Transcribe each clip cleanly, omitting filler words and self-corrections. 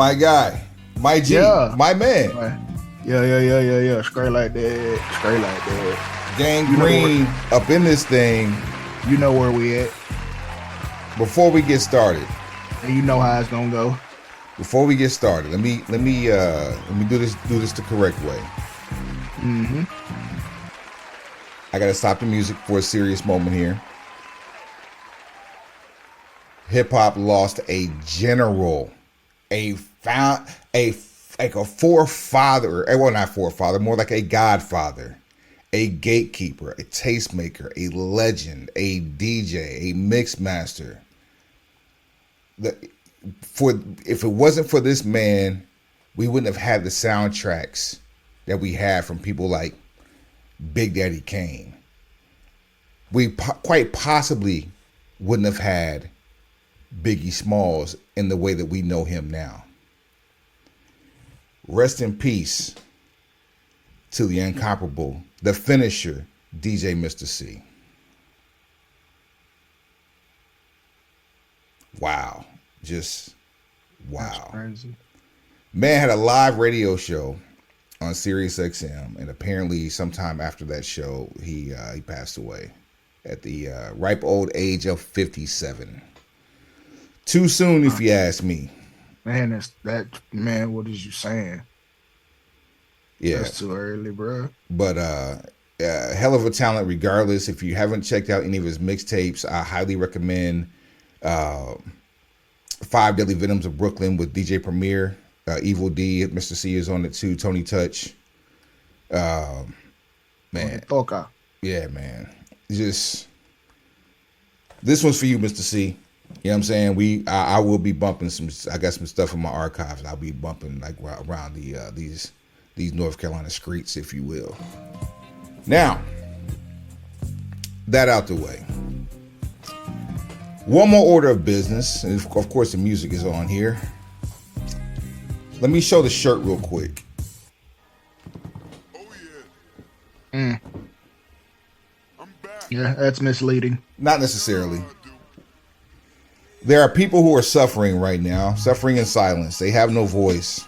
My guy, my G, my man. Yeah. Straight like that. Gang Green up in this thing. You know where we at. Before we get started, and you know how it's gonna go. Before we get started, let me do this the correct way. Mm-hmm. I gotta stop the music for a serious moment here. Hip hop lost a general, a forefather, well, not forefather, more like a godfather, a gatekeeper, a tastemaker, a legend, a DJ, a mix master. If it wasn't for this man, we wouldn't have had the soundtracks that we have from people like Big Daddy Kane. We quite possibly wouldn't have had Biggie Smalls in the way that we know him now. Rest in peace to the incomparable, the finisher, DJ Mr. C. Wow. Just wow. That's crazy. Man had a live radio show on Sirius XM, and apparently sometime after that show, he passed away at the ripe old age of 57. Too soon, if you ask me. Man, man, what is you saying? Yeah. That's too early, bro. But hell of a talent regardless. If you haven't checked out any of his mixtapes, I highly recommend 5 Deadly Venoms of Brooklyn with DJ Premier, Evil D, Mr. C is on it too, Tony Touch. Man. Yeah, man. Just, this one's for you, Mr. C. You know what I'm saying? I will be bumping I got some stuff in my archives. I'll be bumping like around these North Carolina streets, if you will. Now, that out the way. One more order of business, and of course the music is on here. Let me show the shirt real quick. Oh yeah. I'm back. Yeah, that's misleading. Not necessarily. There are people who are suffering right now, suffering in silence. They have no voice.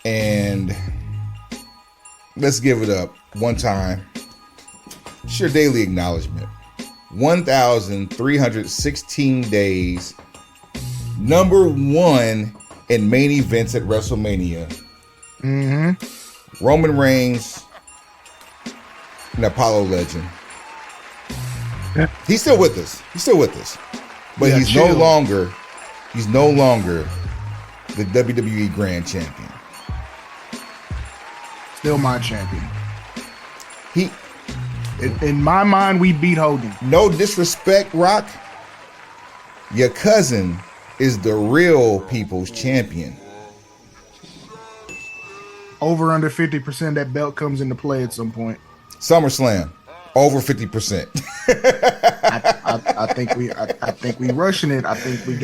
And let's give it up one time. It's your daily acknowledgement. 1,316 days. Number 1 in main events at WrestleMania. Mm-hmm. Roman Reigns, an Apollo legend. He's still with us. But he's no longer the WWE Grand Champion. Still my champion. In my mind, we beat Hogan. No disrespect, Rock. Your cousin is the real people's champion. Over under 50%, that belt comes into play at some point. SummerSlam, over 50%. I think we rushing it. I think we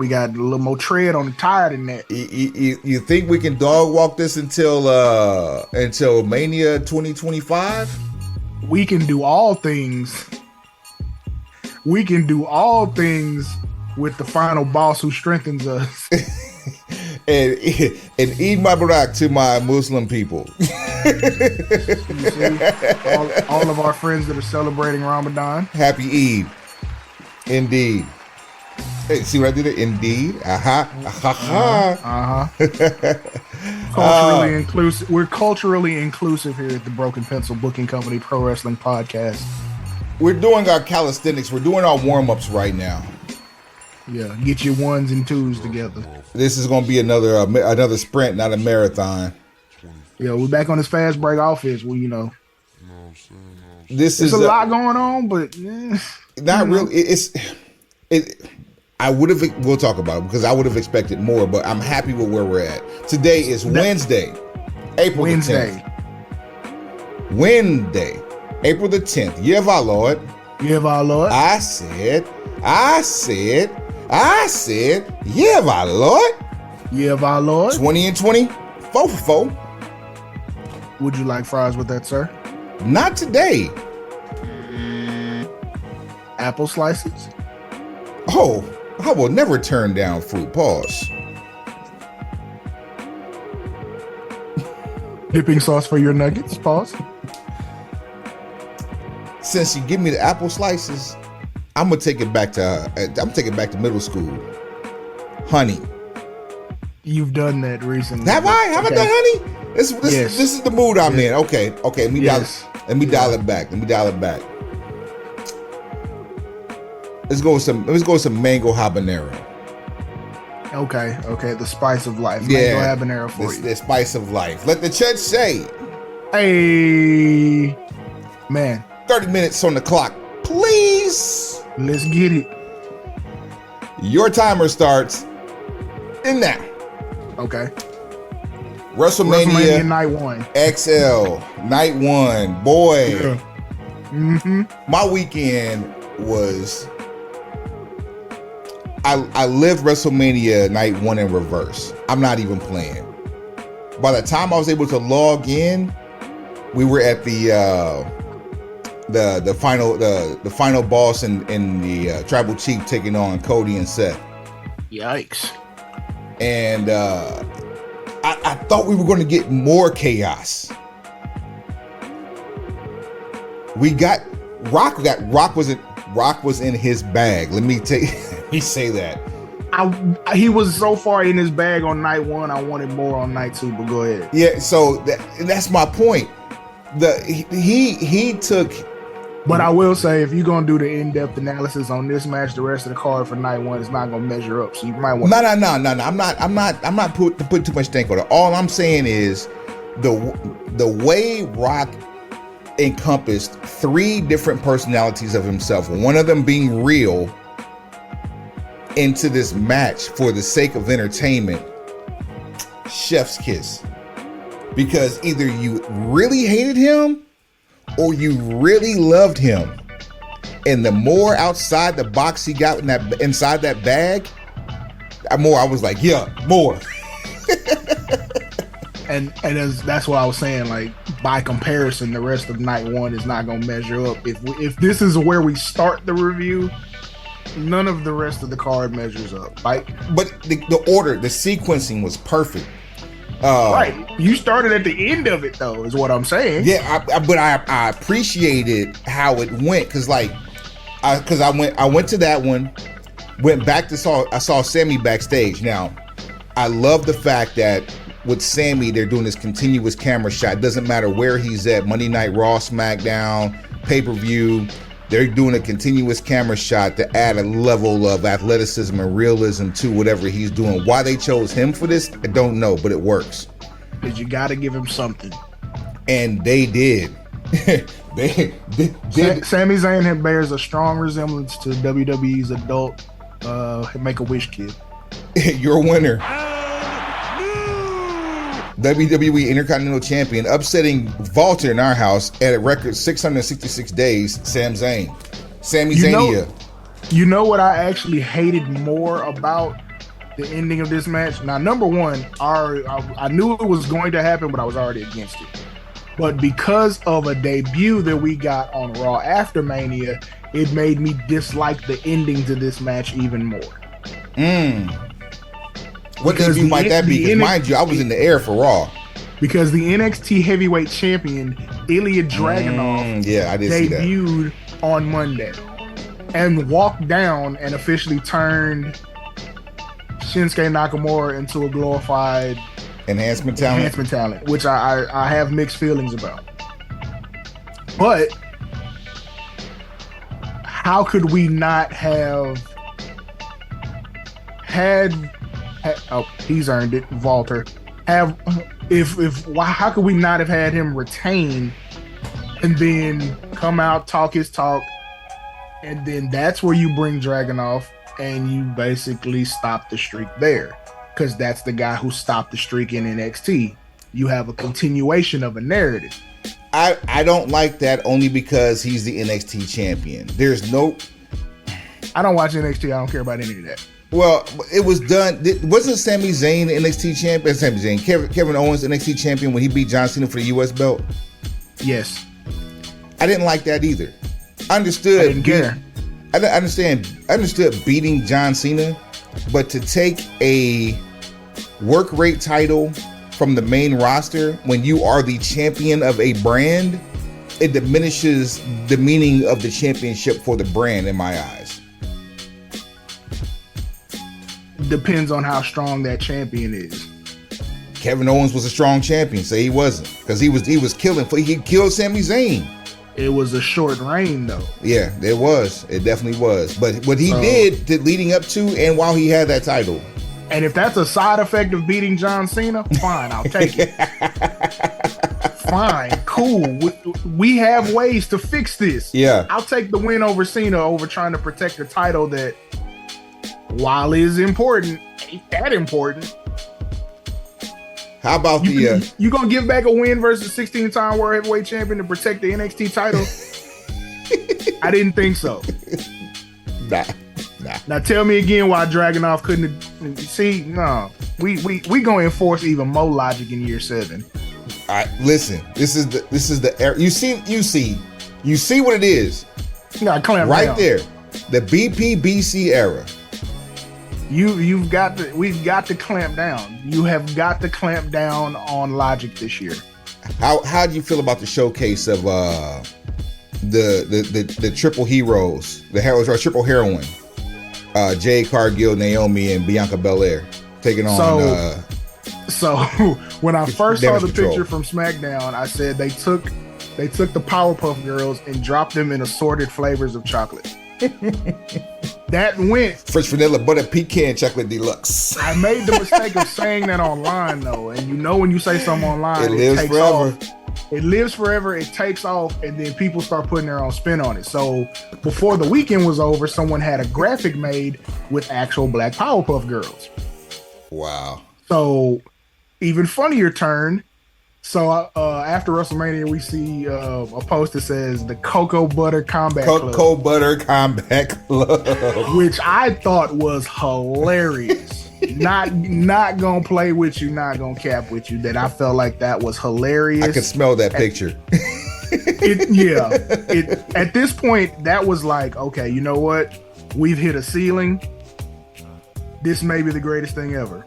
got a little more tread on the tire than that. You think we can dog walk this until Mania 2025? We can do all things. We can do all things with the final boss who strengthens us. and Eid Mubarak to my Muslim people. You see, all of our friends that are celebrating Ramadan. Happy Eid. Indeed. Hey, see what I did there? Indeed. Culturally inclusive. We're culturally inclusive here at the Broken Pencil Booking Company Pro Wrestling Podcast. We're doing our calisthenics. We're doing our warm-ups right now. Yeah, get your 1s and 2s together. This is going to be another sprint, not a marathon. Yeah, we're back on this fast break offense. Well, you know, there's a lot going on, but not really. We'll talk about it because I would have expected more, but I'm happy with where we're at. Today is Wednesday, April the 10th. Wednesday, April the 10th. Year of our Lord. Year of our Lord. I said, year of our Lord. Year of our Lord. 20 and 20, 4 for 4. Would you like fries with that, sir? Not today. Apple slices. Oh, I will never turn down fruit. Pause. Dipping sauce for your nuggets. Pause. Since you give me the apple slices, I'm gonna take it back to middle school. Honey. You've done that recently. Have I? Have I done honey? This is the mood I'm in. Okay. Let me dial it back. Let's go with some mango habanero. Okay. The spice of life. Mango habanero for you. The spice of life. Let the church say. Hey, man. 30 minutes on the clock, please. Let's get it. Your timer starts in now. Okay. WrestleMania Night 1. XL Night 1. Boy. Yeah. Mm-hmm. My weekend was I lived WrestleMania Night 1 in reverse. I'm not even playing. By the time I was able to log in, we were at the final boss in the Tribal Chief taking on Cody and Seth. Yikes. And I thought we were going to get more chaos. We got Rock. Rock was in his bag. Let me say that. He was so far in his bag on night 1. I wanted more on night 2. But go ahead. Yeah. So that's my point. He took. But I will say, if you're gonna do the in-depth analysis on this match, the rest of the card for night 1 is not gonna measure up. So you might want. No. I'm not putting too much think on it. All I'm saying is the way Rock encompassed 3 different personalities of himself, one of them being real, into this match for the sake of entertainment. Chef's kiss. Because either you really hated him or you really loved him, and the more outside the box he got inside that bag, the more I was like, yeah, more. and that's what I was saying. Like, by comparison, the rest of night 1 is not gonna measure up. If this is where we start the review, none of the rest of the card measures up. Like, but the order, the sequencing was perfect. Right, you started at the end of it though, is what I'm saying. Yeah, but I appreciated how it went because I went to that one, went back to I saw Sammy backstage. Now, I love the fact that with Sammy they're doing this continuous camera shot. It doesn't matter where he's at, Monday Night Raw, SmackDown, pay-per-view. They're doing a continuous camera shot to add a level of athleticism and realism to whatever he's doing. Why they chose him for this, I don't know, but it works. Because you got to give him something. And they did. they did. Sami Zayn bears a strong resemblance to WWE's adult Make-A-Wish kid. You're a winner. WWE Intercontinental Champion, upsetting Walter in our house at a record 666 days, Sami Zania. You know what I actually hated more about the ending of this match? Now, number one, I knew it was going to happen, but I was already against it. But because of a debut that we got on Raw after Mania, it made me dislike the ending to this match even more. What debut might that be? Because mind you, I was in the air for Raw. Because the NXT Heavyweight Champion, Ilya Dragunov, debuted on Monday and walked down and officially turned Shinsuke Nakamura into a glorified enhancement talent, which I have mixed feelings about. But how could we not have had? Oh, he's earned it. Walter. How could we not have had him retain and then come out, talk his talk, and then that's where you bring Dragunov and you basically stop the streak there, because that's the guy who stopped the streak in NXT. You have a continuation of a narrative. I don't like that only because he's the NXT champion. I don't watch NXT. I don't care about any of that. Well, it was done. Wasn't Sami Zayn the NXT champion? Sami Zayn, Kevin Owens NXT champion when he beat John Cena for the US belt? Yes. I didn't like that either. I understood. I didn't care. I understood beating John Cena, but to take a work rate title from the main roster, when you are the champion of a brand, it diminishes the meaning of the championship for the brand in my eyes. Depends on how strong that champion is. Kevin Owens was a strong champion. Say he wasn't, because he was killing. He killed Sami Zayn. It was a short reign, though. Yeah, it was. It definitely was. But what he did leading up to and while he had that title. And if that's a side effect of beating John Cena, fine, I'll take it. Fine, cool. We have ways to fix this. Yeah. I'll take the win over Cena over trying to protect a title that, while is important, ain't that important. How about you gonna give back a win versus 16-time World Heavyweight Champion to protect the NXT title? I didn't think so. Nah. Now tell me again why Dragunov couldn't see. No, we gonna enforce even more logic in year 7. All right, listen. This is the era. You see what it is. You gotta clamp right down. There, the BPBC era. We've got to clamp down. You have got to clamp down on logic this year. How do you feel about the showcase of the triple heroes, the triple heroine, Jade Cargill, Naomi, and Bianca Belair taking on? So when I first saw the Control. picture from SmackDown, I said they took the Powerpuff Girls and dropped them in assorted flavors of chocolate. That went French vanilla butter pecan chocolate deluxe. I made the mistake of saying that online though, and when you say something online, it lives takes forever. off. It lives forever. It takes off, and then people start putting their own spin on it. So before the weekend was over, someone had a graphic made with actual Black Powerpuff Girls. Wow. So even funnier turn. So after WrestleMania, we see a post that says the Cocoa Butter Combat Club. Cocoa Butter Combat Club. Which I thought was hilarious. not gonna play with you, not gonna cap with you. That I felt like that was hilarious. I could smell that picture. At this point, that was like, okay, you know what? We've hit a ceiling. This may be the greatest thing ever.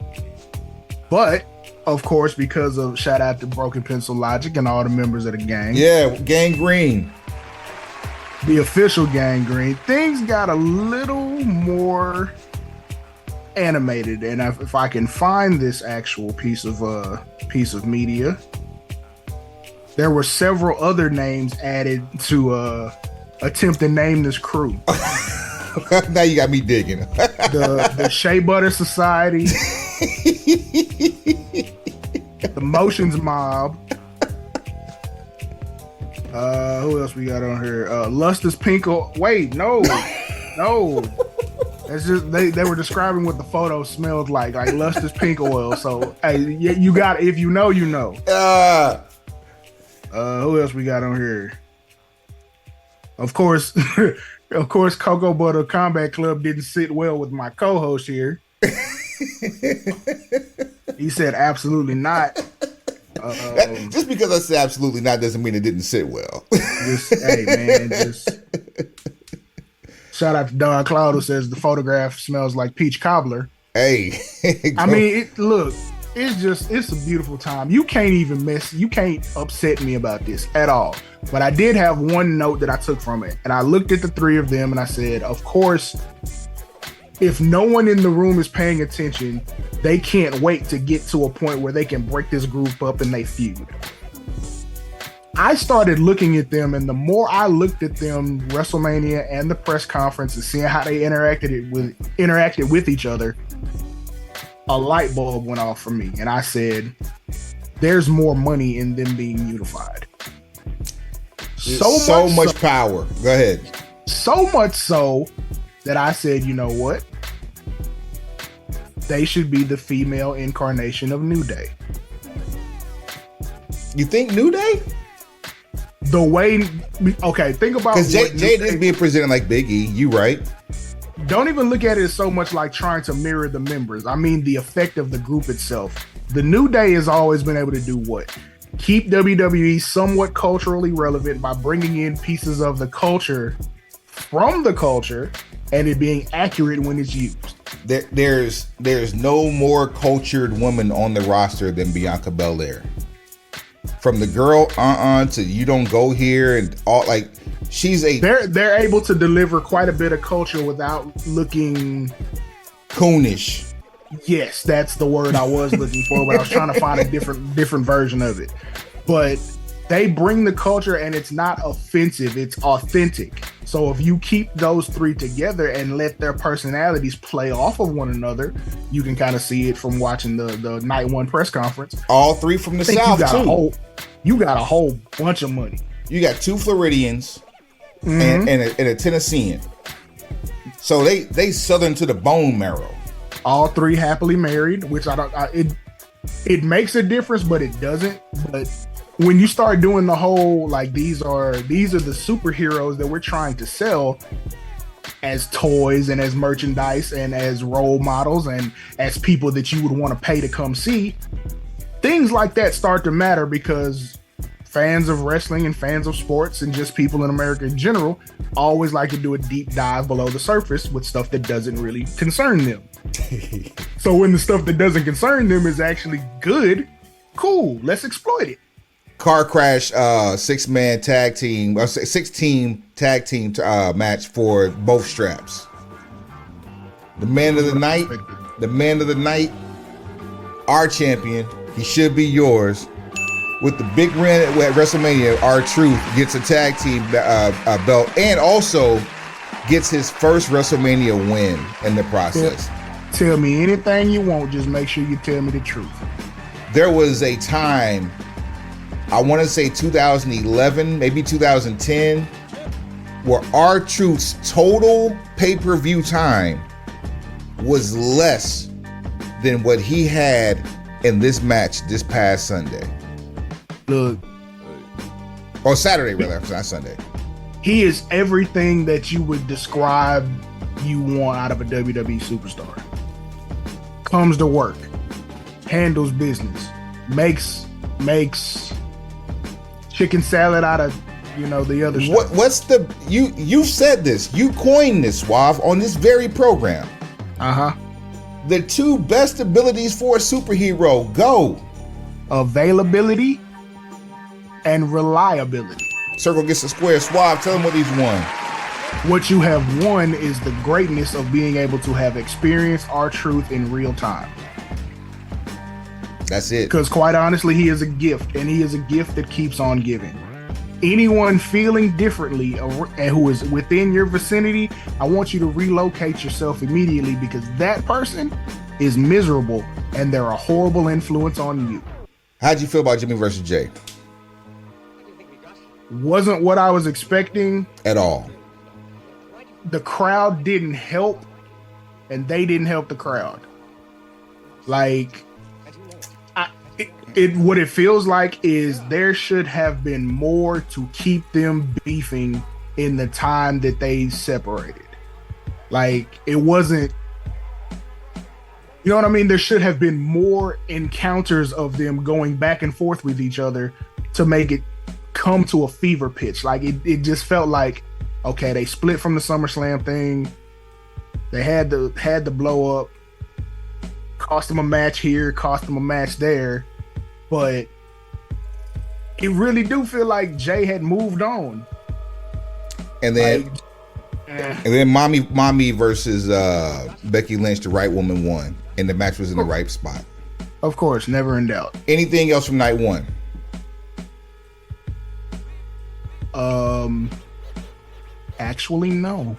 But of course, because of shout out to Broken Pencil Logic and all the members of the gang. Yeah, Gangrene. The official Gangrene. Things got a little more animated, and if I can find this actual piece of media, there were several other names added to attempt to name this crew. Now you got me digging. the Shea Butter Society. The Motions Mob. Who else we got on here? Luster's Pink. Wait, no. That's just they were describing what the photo smelled like Luster's Pink Oil. So hey, you got, if you know, you know. Who else we got on here? Of course, Cocoa Butter Combat Club didn't sit well with my co-host here. He said absolutely not. Just because I said absolutely not doesn't mean it didn't sit well. Hey man, shout out to Don Cloud who says the photograph smells like peach cobbler. Hey, I mean, it's a beautiful time. You can't upset me about this at all. But I did have one note that I took from it, and I looked at the three of them and I said, of course, if no one in the room is paying attention, they can't wait to get to a point where they can break this group up and they feud. I started looking at them, and the more I looked at them, WrestleMania and the press conference, and seeing how they interacted with each other, a light bulb went off for me, and I said, "There's more money in them being unified." So much power. Go ahead. So much so that I said, you know what? They should be the female incarnation of New Day. You think New Day? The way, okay, think about because Jade is being presented like Big E. You right? Don't even look at it as so much like trying to mirror the members. I mean the effect of the group itself. The New Day has always been able to do what? Keep WWE somewhat culturally relevant by bringing in pieces of the culture from the culture and it being accurate when it's used. there's no more cultured woman on the roster than Bianca Belair. From the girl to you don't go here and all, like, she's a they're able to deliver quite a bit of culture without looking coonish. Yes, that's the word I was looking for, but I was trying to find a different version of it. But they bring the culture, and it's not offensive, it's authentic. So if you keep those three together and let their personalities play off of one another, you can kind of see it from watching the night one press conference. All three from the South, too. You got a whole bunch of money. You got 2 Floridians and a Tennessean. So they Southern to the bone marrow. All 3 happily married, which it makes a difference, but it doesn't. But when you start doing the whole, like, these are the superheroes that we're trying to sell as toys and as merchandise and as role models and as people that you would want to pay to come see, things like that start to matter, because fans of wrestling and fans of sports and just people in America in general always like to do a deep dive below the surface with stuff that doesn't really concern them. So when the stuff that doesn't concern them is actually good, cool, let's exploit it. Car crash, 6-man tag team, 6-team tag team match for both straps. The man of the night, our champion, he should be yours. With the big win at WrestleMania, R-Truth gets a tag team belt and also gets his first WrestleMania win in the process. Tell me anything you want, just make sure you tell me the truth. There was a time, I want to say 2011, maybe 2010, where R-Truth's total pay-per-view time was less than what he had in this match this past Sunday. Look. Or Saturday, rather, not Sunday. He is everything that you would describe you want out of a WWE superstar. Comes to work, handles business, makes chicken salad out of, the other stuff. What's you said this, you coined this, Suave, on this very program. The 2 best abilities for a superhero, go. Availability and reliability. Circle gets a square. Suave, tell them what he's won. What you have won is the greatness of being able to have experienced R-Truth in real time. That's it. Because quite honestly, he is a gift, and he is a gift that keeps on giving. Anyone feeling differently and who is within your vicinity, I want you to relocate yourself immediately, because that person is miserable and they're a horrible influence on you. How'd you feel about Jimmy versus Jay? Wasn't what I was expecting at all. The crowd didn't help, and they didn't help the crowd. Like, what it feels like is there should have been more to keep them beefing in the time that they separated. Like, it wasn't, you know what I mean? There should have been more encounters of them going back and forth with each other to make it come to a fever pitch. Like, it just felt like, okay, they split from the SummerSlam thing. They had the blow up. Cost them a match here, cost them a match there. But it really do feel like Jay had moved on. And then Mommy versus Becky Lynch, the right woman, won. And the match was in the right spot. Of course, never in doubt. Anything else from night one? Actually, no.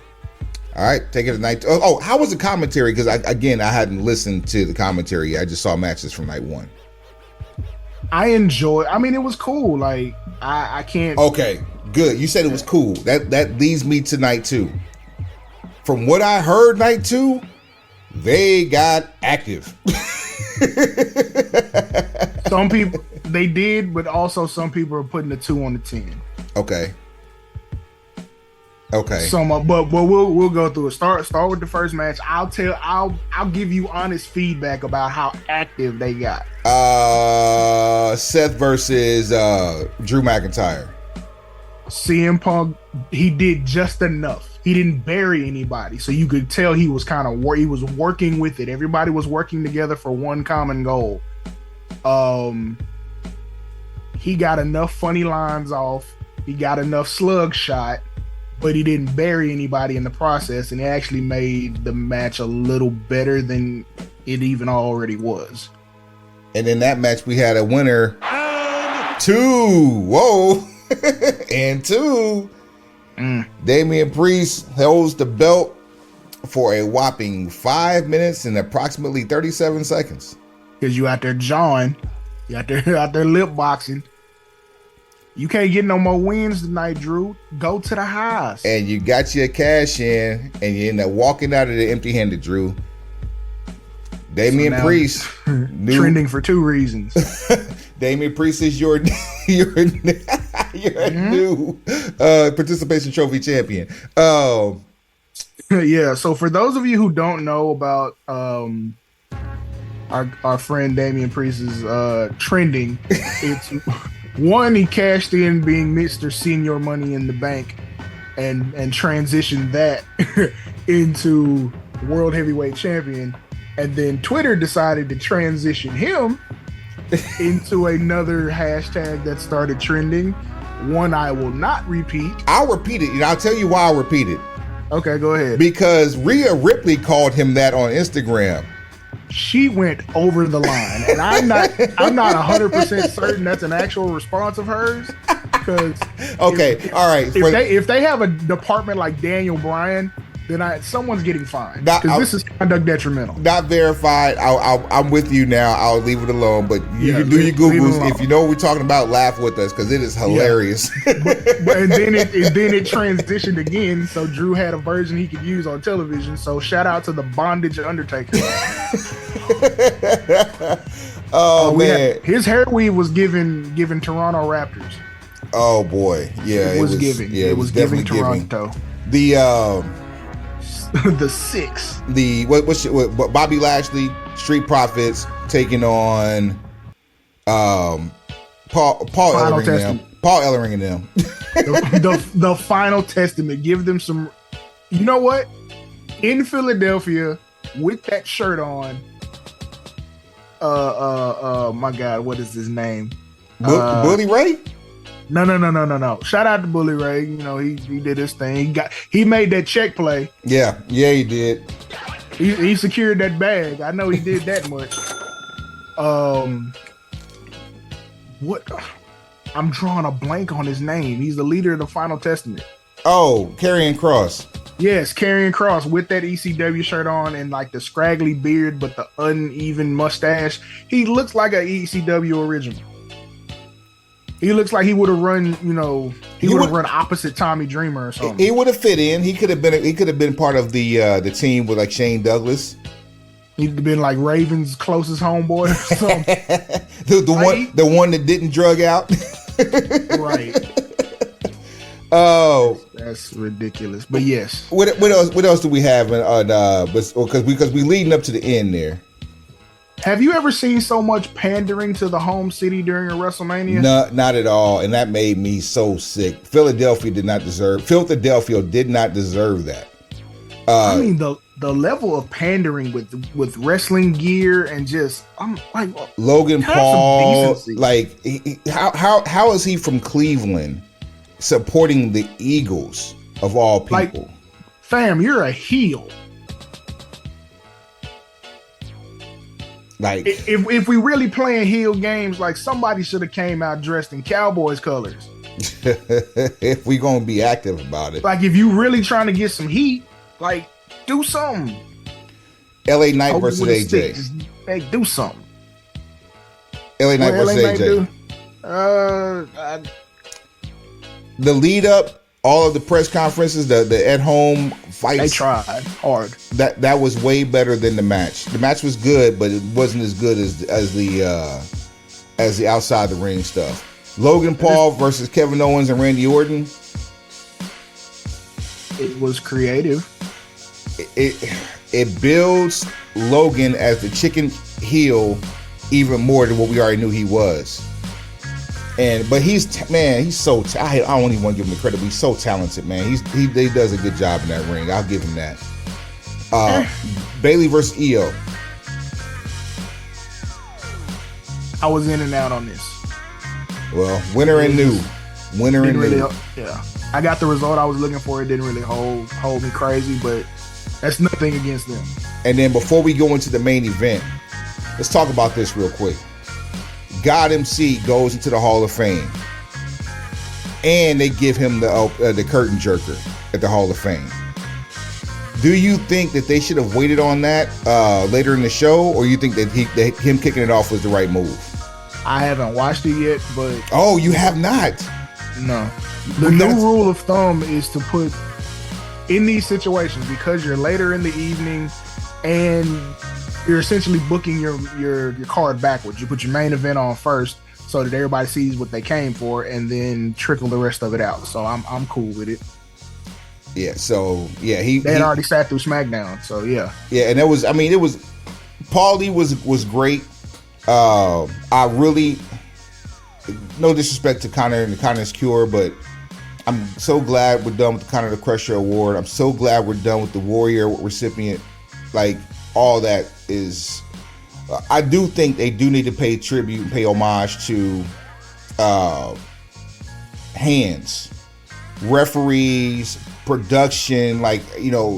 All right, take it to night. Oh, how was the commentary? Because I hadn't listened to the commentary yet. I just saw matches from night one. I mean, it was cool. Like, I can't. Okay, good. You said it was cool. That leads me to night two. From what I heard, night two, they got active. Some people, they did, but also some people are putting a 2 on the 10. Okay. But we'll go through it. Start with the first match. I'll give you honest feedback about how active they got. Seth versus Drew McIntyre. CM Punk, he did just enough. he didn't bury anybody, so you could tell he was kind of he was working with it. Everybody was working together for one common goal. He got enough funny lines off. He got enough slug shot, but he didn't bury anybody in the process, and it actually made the match a little better than it even already was. And in that match, we had a winner. Two. Whoa. And two. Damian Priest holds the belt for a whopping 5 minutes and approximately 37 seconds. Because you out there jawing. You out there lip boxing. You can't get no more wins tonight, Drew. Go to the highs. And you got your cash in, and you end up walking out of the empty-handed, Drew. Damian Priest. Trending for two reasons. Damian Priest is your new participation trophy champion. Yeah, so for those of you who don't know about our friend Damian Priest's trending, it's one, he cashed in being Mr. Senior Money in the Bank and transitioned that into World Heavyweight Champion. And then Twitter decided to transition him into another hashtag that started trending. One I will not repeat. I'll repeat it, and I'll tell you why I'll repeat it. Okay, go ahead. Because Rhea Ripley called him that on Instagram. She went over the line, and I'm not 100% certain that's an actual response of hers. Because all right, if they have a department like Daniel Bryan, then someone's getting fined, because this is conduct detrimental. Not verified. I'm with you now. I'll leave it alone. But you can do your Googles. If you know what we're talking about, laugh with us, because it is hilarious. Yeah. and then it transitioned again. So Drew had a version he could use on television. So shout out to the Bondage Undertaker. Man, his hair weave was giving Toronto Raptors. Oh boy, yeah, it was giving. Yeah, it was giving Toronto. The six. What Bobby Lashley, Street Profits taking on Paul Ellering and them. the final testament. Give them some. You know what? In Philadelphia with that shirt on. My God, what is his name? Bully Ray? No. Shout out to Bully Ray. You know, he did his thing. He made that check play. Yeah, he did. He secured that bag. I know he did that much. What? I'm drawing a blank on his name. He's the leader of the Final Testament. Oh, Karrion Kross. Yes, Karrion Kross with that ECW shirt on and like the scraggly beard but the uneven mustache. He looks like an ECW original. He looks like he would have run, run opposite Tommy Dreamer or something. He would have fit in. He could have been part of the team with like Shane Douglas. He'd have been like Raven's closest homeboy or something. the one that didn't drug out. Right. Oh, that's ridiculous. But yes. What else do we have? Because we leading up to the end there. Have you ever seen so much pandering to the home city during a WrestleMania? No, not at all, and that made me so sick. Philadelphia did not deserve that. I mean, the level of pandering with wrestling gear and just, I'm like, Logan Paul, like how is he from Cleveland supporting the Eagles of all people? Like, fam, you're a heel. Like, if we really playing heel games, like, somebody should have came out dressed in Cowboys colors. If we gonna be active about it, like, if you really trying to get some heat, like, do something. LA Knight versus AJ. Hey, do something. LA Knight versus AJ. The lead up, all of the press conferences, the at home fights. They tried hard. That was way better than the match. The match was good, but it wasn't as good as the outside the ring stuff. Logan Paul versus Kevin Owens and Randy Orton. It was creative. It builds Logan as the chicken heel even more than what we already knew he was. But he's so I don't even want to give him the credit, but he's so talented, man. He does a good job in that ring. I'll give him that. Bailey versus Io. I was in and out on this. Well, winner and new. Winner and new. Yeah. I got the result I was looking for. It didn't really hold me crazy, but that's nothing against them. And then before we go into the main event, let's talk about this real quick. God MC goes into the Hall of Fame, and they give him the curtain jerker at the Hall of Fame. Do you think that they should have waited on that later in the show, or you think that him kicking it off was the right move? I haven't watched it yet, but oh, you have not? No. The new rule of thumb is to put in these situations, because you're later in the evening and you're essentially booking your card backwards. You put your main event on first so that everybody sees what they came for, and then trickle the rest of it out. So I'm cool with it. Yeah. So yeah, they had already sat through SmackDown. So yeah. Yeah, and it was Paulie was great. I really, no disrespect to Connor and the Connor's Cure, but I'm so glad we're done with the Connor the Crusher Award. I'm so glad we're done with the Warrior recipient. Like, all that is, I do think they do need to pay tribute and pay homage to hands, referees, production, like,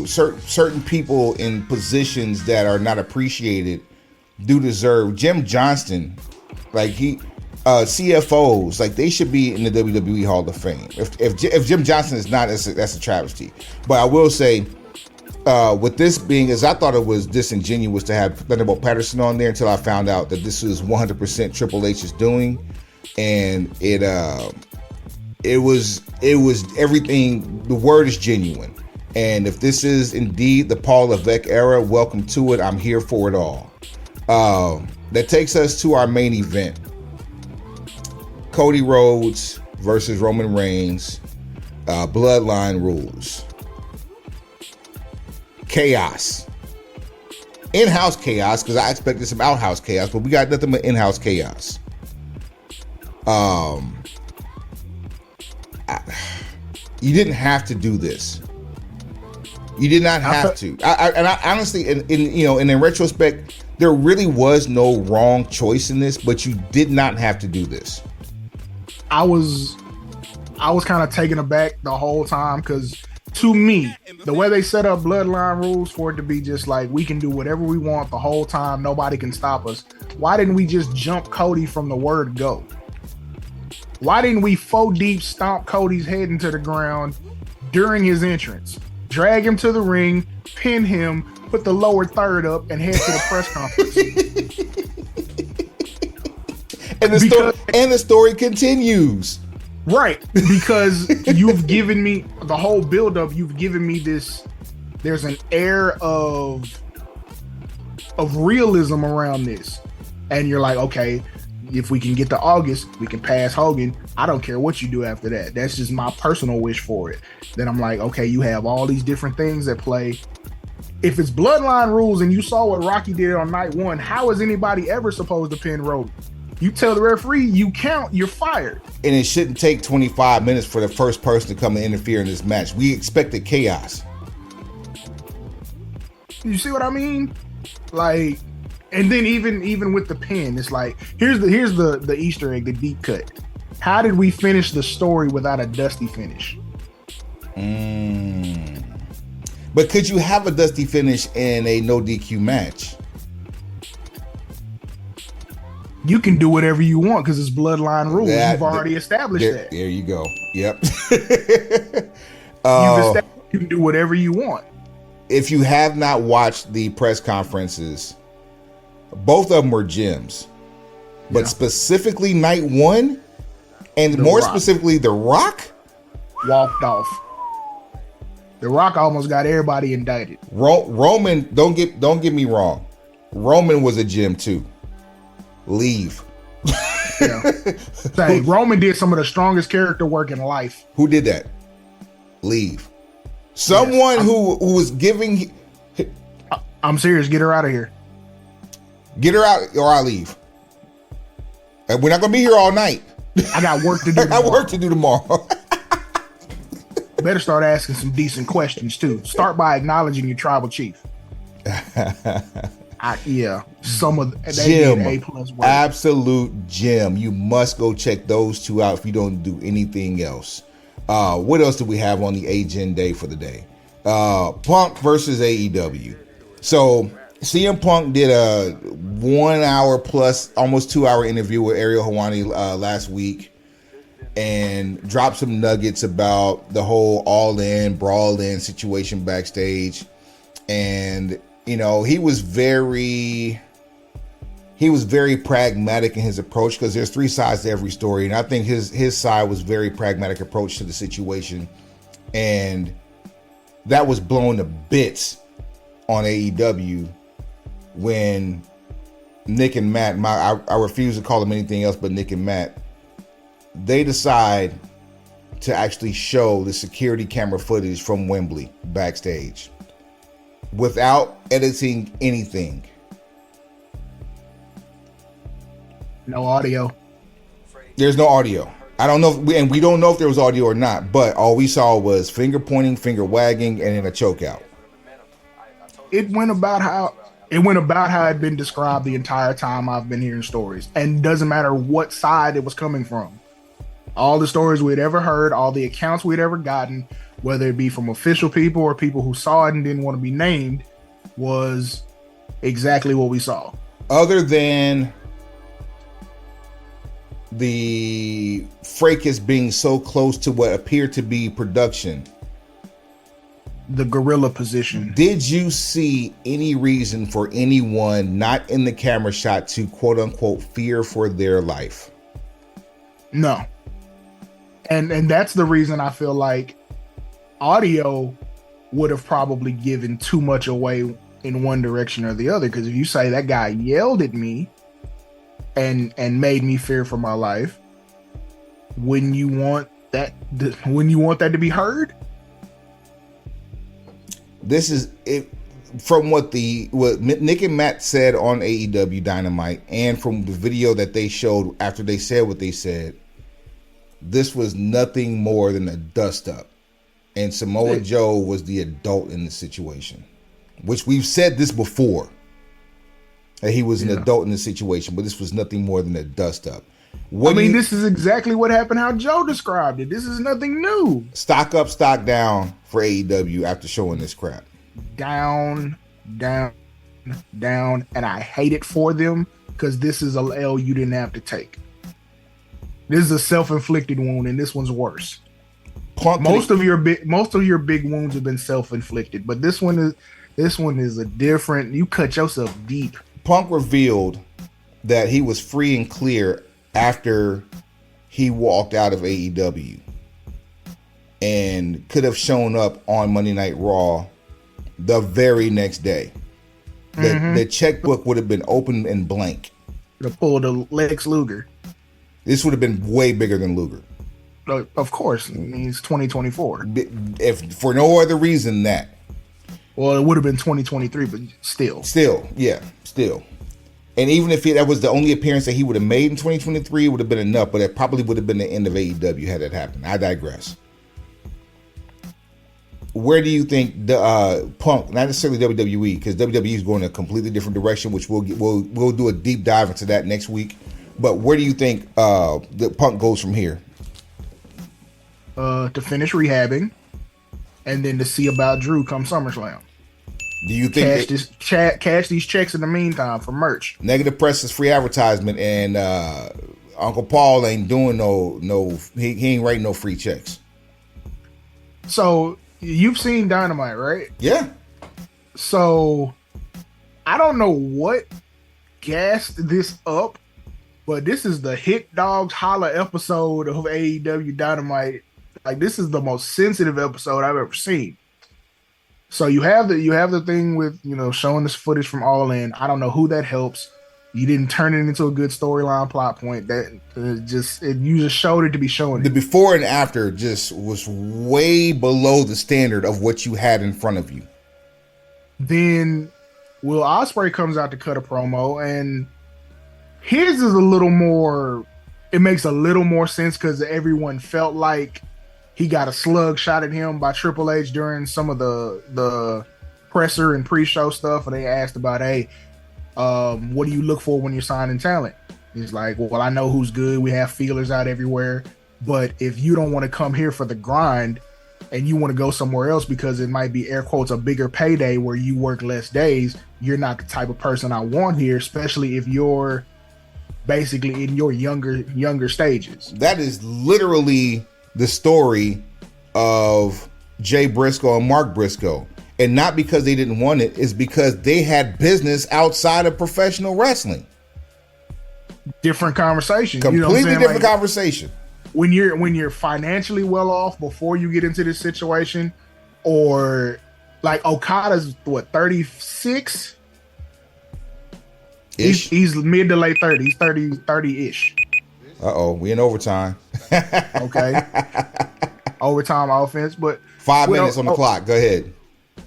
certain people in positions that are not appreciated do deserve. Jim Johnston, like CFOs, like, they should be in the WWE Hall of Fame. If Jim Johnston is not, that's a travesty. But I will say, with this being, as I thought it was disingenuous to have Thunderbolt Patterson on there until I found out that this was 100% Triple H's doing, and it was everything. The word is genuine, and if this is indeed the Paul Levesque era, welcome to it. I'm here for it all. That takes us to our main event: Cody Rhodes versus Roman Reigns. Bloodline rules. Chaos. In-house chaos, because I expected some out-house chaos, but we got nothing but in-house chaos. You didn't have to do this. You did not have to. I honestly, in retrospect, there really was no wrong choice in this, but you did not have to do this. I was kind of taken aback the whole time, because to me, the way they set up Bloodline rules for it to be just like, we can do whatever we want the whole time, nobody can stop us. Why didn't we just jump Cody from the word go? Why didn't we 4 deep stomp Cody's head into the ground during his entrance, drag him to the ring, pin him, put the lower third up, and head to the press conference? And the story continues. Right, because you've given me the whole buildup. You've given me this. There's an air of realism around this, and you're like, okay, if we can get to August, we can pass Hogan. I don't care what you do after that. That's just my personal wish for it. Then I'm like, okay, you have all these different things at play. If it's Bloodline rules and you saw what Rocky did on night 1, how is anybody ever supposed to pin Roman? You tell the referee, you count, you're fired. And it shouldn't take 25 minutes for the first person to come and interfere in this match. We expected chaos. You see what I mean? Like, and then even with the pin, it's like, here's the Easter egg, the deep cut. How did we finish the story without a dusty finish? But could you have a dusty finish in a no DQ match? You can do whatever you want because it's Bloodline rules. You've already established that. There you go. Yep. You can do whatever you want. If you have not watched the press conferences, both of them were gems. But specifically night 1, and more specifically, The Rock walked off. The Rock almost got everybody indicted. Roman, don't get me wrong. Roman was a gem too. Leave. Yeah. Say, Roman did some of the strongest character work in life. Who did that? Leave. Someone who was giving. I'm serious. Get her out of here. Get her out, or I leave. And we're not gonna be here all night. I got work to do I got tomorrow. work to do tomorrow. Better start asking some decent questions too. Start by acknowledging your tribal chief. Some of they Jim, did A+ work. absolute gem. You must go check those two out if you don't do anything else. What else do we have on the agenda for the day? Punk versus AEW. So CM Punk did a 1 hour plus, almost 2 hour interview with Ariel Helwani last week, and dropped some nuggets about the whole all in, brawl in situation backstage. And, you know, he was very pragmatic in his approach, because there's three sides to every story. And I think his side was very pragmatic approach to the situation. And that was blown to bits on AEW when Nick and Matt, I refuse to call them anything else but Nick and Matt, they decide to actually show the security camera footage from Wembley backstage without editing anything. No audio. There's no audio. I don't know and we don't know if there was audio or not, but all we saw was finger pointing, finger wagging, and then a choke out. It went about how it had been described the entire time I've been hearing stories, and doesn't matter what side it was coming from. All the stories we'd ever heard, all the accounts we'd ever gotten, whether it be from official people or people who saw it and didn't want to be named, was exactly what we saw. Other than the fracas being so close to what appeared to be production, the gorilla position. Did you see any reason for anyone not in the camera shot to quote unquote fear for their life? No. And that's the reason I feel like audio would have probably given too much away in one direction or the other. Because if you say that guy yelled at me and made me fear for my life, wouldn't you want that to be heard? This is it from what Nick and Matt said on AEW Dynamite, and from the video that they showed after they said what they said. This was nothing more than a dust up, and Samoa Joe was the adult in the situation, which we've said this before, that he was an adult in the situation, but this was nothing more than a dust up. This is exactly what happened how Joe described it. This is nothing new. Stock up, stock down for AEW after showing this crap. Down, down, down, and I hate it for them, because this is a L you didn't have to take. This is a self-inflicted wound, and this one's worse. Most of your big wounds have been self-inflicted, but this one is a different. You cut yourself deep. Punk revealed that he was free and clear after he walked out of AEW, and could have shown up on Monday Night Raw the very next day. The checkbook would have been open and blank. To pull the Lex Luger. This would have been way bigger than Luger. Of course, it means 2024. If for no other reason that. Well, it would have been 2023, but still. Still. And even if that was the only appearance that he would have made in 2023, it would have been enough, but it probably would have been the end of AEW had that happened. I digress. Where do you think the Punk, not necessarily WWE, because WWE is going in a completely different direction, which we'll do a deep dive into that next week. But where do you think the Punk goes from here? To finish rehabbing, and then to see about Drew come SummerSlam. Do you think cash these checks in the meantime for merch? Negative press is free advertisement, and Uncle Paul ain't doing he ain't writing no free checks. So you've seen Dynamite, right? Yeah. So I don't know what gassed this up, but this is the Hit Dogs Holla episode of AEW Dynamite. Like, this is the most sensitive episode I've ever seen. So you have the thing with, showing this footage from All In. I don't know who that helps. You didn't turn it into a good storyline plot point. That you just showed it to be showing. The before and after just was way below the standard of what you had in front of you. Then Will Ospreay comes out to cut a promo, and his is a little more it makes a little more sense because everyone felt like he got a slug shot at him by Triple H during some of the presser and pre-show stuff, and they asked about, hey, what do you look for when you're signing talent? He's like, well, I know who's good. We have feelers out everywhere, but if you don't want to come here for the grind and you want to go somewhere else because it might be, air quotes, a bigger payday where you work less days, you're not the type of person I want here, especially if you're basically in your younger stages. That is literally the story of Jay Briscoe and Mark Briscoe. And not because they didn't want it, it's because they had business outside of professional wrestling. Different conversation. Completely different conversation. When you're financially well off before you get into this situation, or like Okada's what, 36? He's mid to late 30s, 30-ish. We in overtime. Okay. Overtime offense, but 5 minutes on the clock. Go ahead.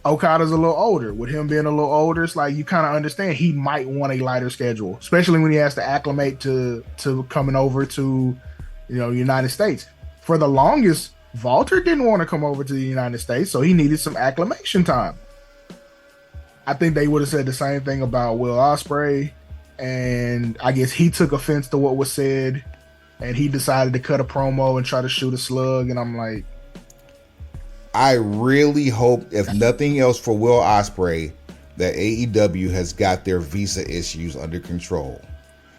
Okada's a little older. With him being a little older, it's like you kind of understand he might want a lighter schedule, especially when he has to acclimate to coming over to, United States. For the longest, Walter didn't want to come over to the United States, so he needed some acclimation time. I think they would have said the same thing about Will Ospreay, and I guess he took offense to what was said, and he decided to cut a promo and try to shoot a slug, and I'm like, I really hope, if nothing else for Will Ospreay, that AEW has got their visa issues under control.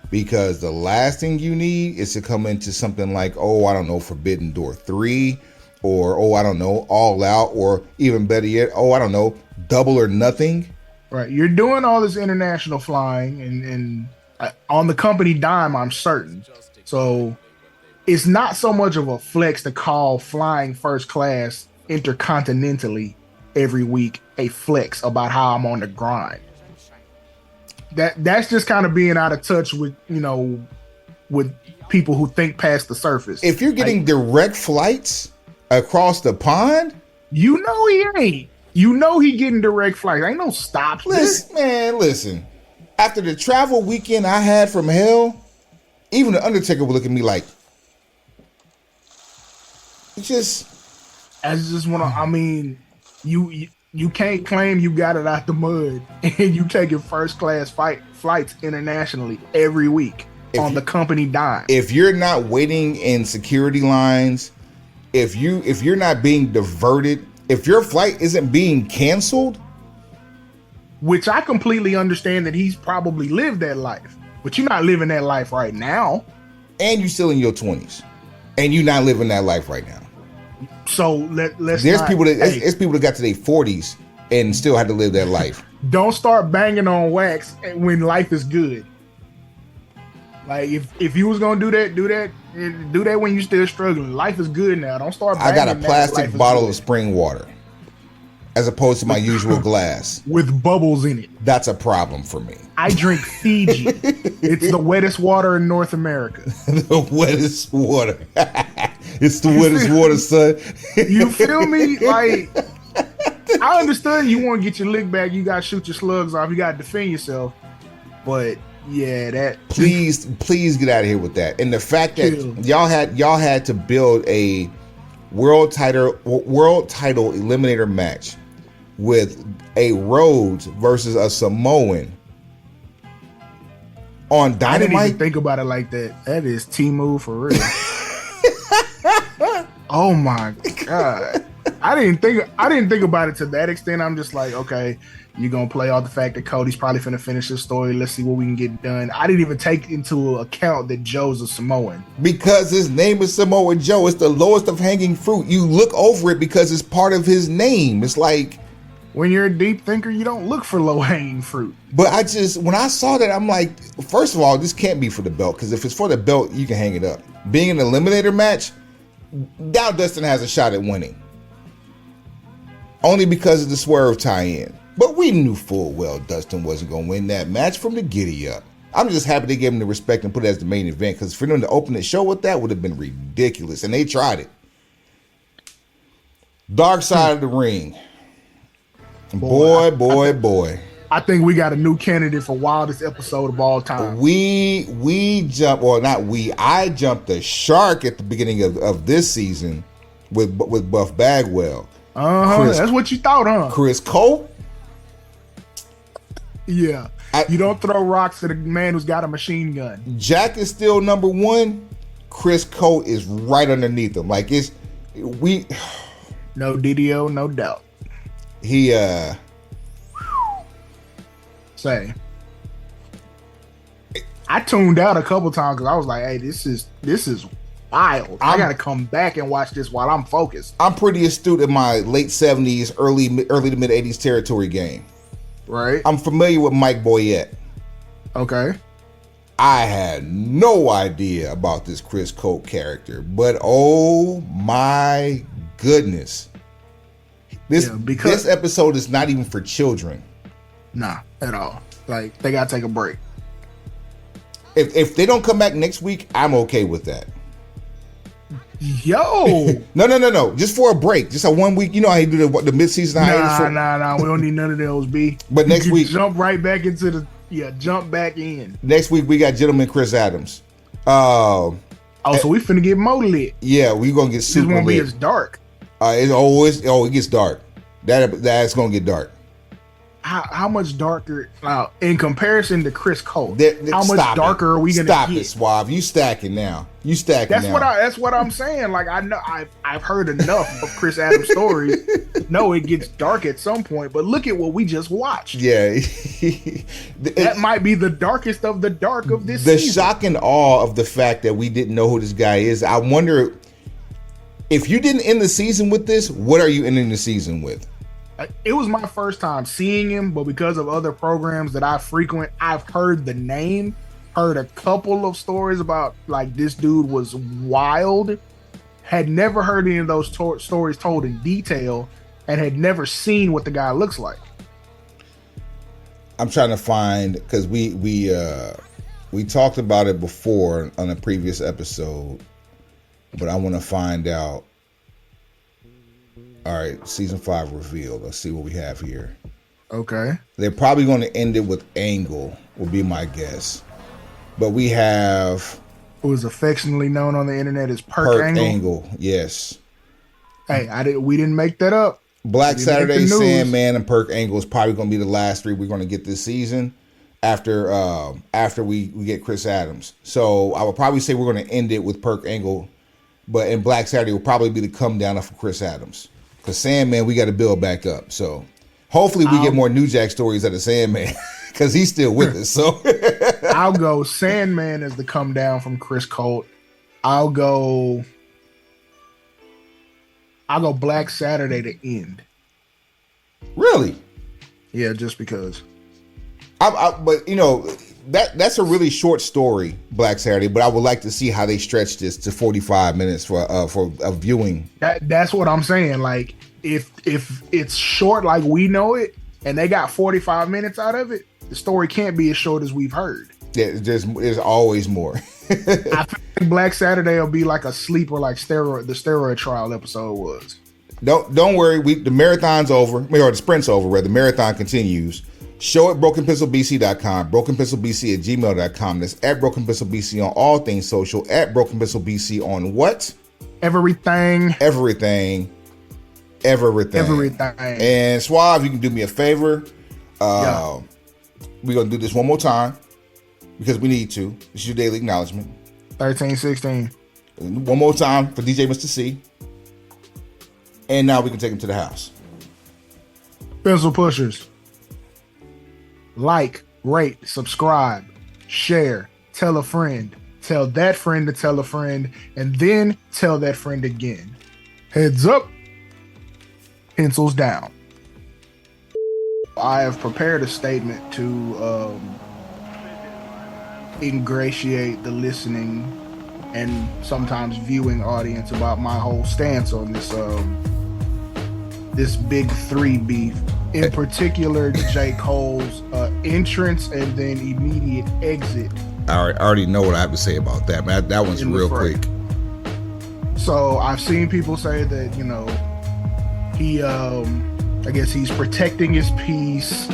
Because the last thing you need is to come into something like, Forbidden Door 3, or, All Out, or even better yet, Double or Nothing. Right. You're doing all this international flying and on the company dime, I'm certain. So it's not so much of a flex to call flying first class intercontinentally every week a flex about how I'm on the grind. That's just kind of being out of touch with with people who think past the surface. If you're getting direct flights across the pond, he ain't. He getting direct flights. Ain't no stops. Listen. After the travel weekend I had from hell, even the Undertaker would look at me like, you can't claim you got it out the mud and you taking first class flights internationally every week on the company dime. If you're not waiting in security lines, if you're not being diverted, if your flight isn't being canceled, which I completely understand that he's probably lived that life, but you're not living that life right now, and you're still in your 20s, and you're not living that life right now. So let's. There's people that got to their 40s and still had to live that life. Don't start banging on wax when life is good. Like if you was gonna do that when you still struggling. Life is good now. Don't start banging. I got a plastic bottle of spring water as opposed to my usual glass with bubbles in it. That's a problem for me. I drink Fiji. It's the wettest water in North America. The wettest water. It's the wettest water, son. You feel me? Like, I understand you want to get your lick back. You got to shoot your slugs off. You got to defend yourself. But yeah, that please get out of here with that. And the fact that y'all had to build a world title eliminator match with a Rhodes versus a Samoan on Dynamite. I didn't even think about it like that. That is T-move for real. Oh my God. I didn't think about it to that extent. I'm just like, okay, you're gonna play off the fact that Cody's probably finna finish his story. Let's see what we can get done. I didn't even take into account that Joe's a Samoan. Because his name is Samoa Joe. It's the lowest of hanging fruit. You look over it because it's part of his name. It's like, when you're a deep thinker, you don't look for low hanging fruit. But when I saw that, I'm like, first of all, this can't be for the belt, because if it's for the belt, you can hang it up. Being an eliminator match, now Dustin has a shot at winning. Only because of the Swerve tie-in. But we knew full well Dustin wasn't going to win that match from the giddy up. I'm just happy they gave him the respect and put it as the main event, because for them to open the show with that would have been ridiculous, and they tried it. Dark side of the ring. Boy. I think we got a new candidate for wildest episode of all time. I jumped the shark at the beginning of this season with Buff Bagwell. That's what you thought, huh? Chris Cole. Yeah. You don't throw rocks at a man who's got a machine gun. Jack is still number one. Chris Cole is right underneath him. Like no DDO, no doubt. He say I tuned out a couple times because I was like, hey, this is wild. I gotta come back and watch this while I'm focused. I'm pretty astute in my late 70s, early to mid 80s territory game. Right. I'm familiar with Mike Boyette. Okay. I had no idea about this Chris Cole character, but oh my goodness. This episode is not even for children. Nah, at all. Like, they gotta take a break. If they don't come back next week, I'm okay with that. Yo. No. Just for a break. Just a 1 week. You know how you do the mid-season hiatus? Nah. We don't need none of those, B. But next week. Jump right back into jump back in. Next week, we got Gentleman Chris Adams. So we finna get more lit. Yeah, we gonna get super lit. This won't be as dark. It gets dark. That's gonna get dark. How much darker now in comparison to Chris Cole? How much darker are we gonna stop get? it, Suave? You stacking now. That's what I'm saying. Like, I know I've heard enough of Chris Adams stories. No, it gets dark at some point, but look at what we just watched. Yeah. That might be the darkest of the dark of this season. The shock and awe of the fact that we didn't know who this guy is. I wonder if you didn't end the season with this, what are you ending the season with? It was my first time seeing him, but because of other programs that I frequent, I've heard the name, heard a couple of stories about like this dude was wild, had never heard any of those stories told in detail, and had never seen what the guy looks like. I'm trying to find, because we talked about it before on a previous episode, but I want to find out. All right, season 5 revealed. Let's see what we have here. Okay. They're probably going to end it with Angle, will be my guess. But we have... Who is affectionately known on the internet as Perk Angle. Yes. Hey, we didn't make that up. Black Saturday, Sandman, and Perk Angle is probably going to be the last 3 we're going to get this season after we get Chris Adams. So I would probably say we're going to end it with Perk Angle, but in Black Saturday will probably be the come down for Chris Adams. Because Sandman, we got to build back up. So hopefully we get more New Jack stories out of Sandman because he's still with us. So I'll go Sandman as the come down from Chris Cole. I'll go Black Saturday to end. Really? Yeah, just because. But you know, that's a really short story, Black Saturday. But I would like to see how they stretch this to 45 minutes for a viewing. That's what I'm saying. Like, if it's short like we know it, and they got 45 minutes out of it, the story can't be as short as we've heard. Yeah, there's always more. I think Black Saturday will be like a sleeper, like the steroid trial episode was. Don't worry, the marathon's over, or the sprint's over. Where the marathon continues. Show at brokenpencilbc.com, brokenpencilbc@gmail.com. That's at brokenpencilbc on all things social, at brokenpencilbc on what? Everything. And Suave, you can do me a favor. We're going to do this one more time because we need to. This is your daily acknowledgement. 1316. One more time for DJ Mr. C. And now we can take him to the house. Pencil pushers. Like, rate, subscribe, share, tell a friend, tell that friend to tell a friend, and then tell that friend again. Heads up, pencils down. I have prepared a statement to ingratiate the listening and sometimes viewing audience about my whole stance on this big 3 beef. In particular, J. Cole's entrance and then immediate exit. I already know what I have to say about that, man. That one's real quick. So I've seen people say that, you know, he, I guess he's protecting his peace.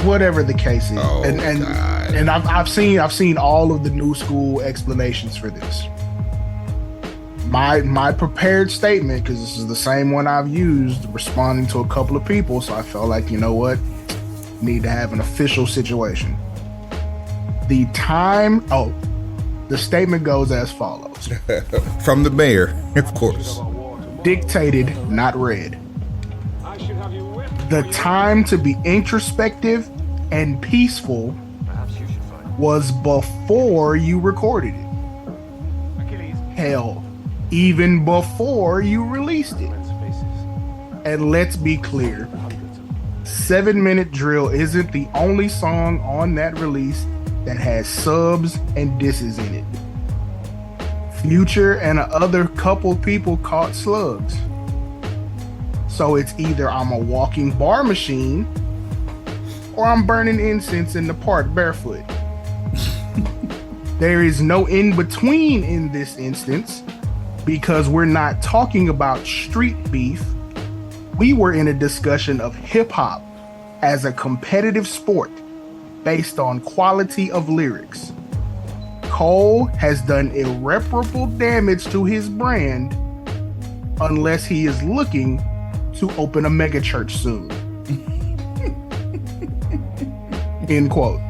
whatever the case is. Oh, and God. and I've seen all of the new school explanations for this. My prepared statement, because this is the same one I've used responding to a couple of people, so I felt like, you know what, need to have an official situation. The statement goes as follows. From the mayor, of course. Dictated, not read. The time to be introspective and peaceful was before you recorded it. Hell, even before you released it. And let's be clear, 7 Minute Drill isn't the only song on that release that has subs and disses in it. Future and other couple people caught slugs. So it's either I'm a walking bar machine or I'm burning incense in the park barefoot. There is no in between in this instance because we're not talking about street beef. We were in a discussion of hip hop as a competitive sport based on quality of lyrics. Cole has done irreparable damage to his brand unless he is looking to open a mega church soon. End quote.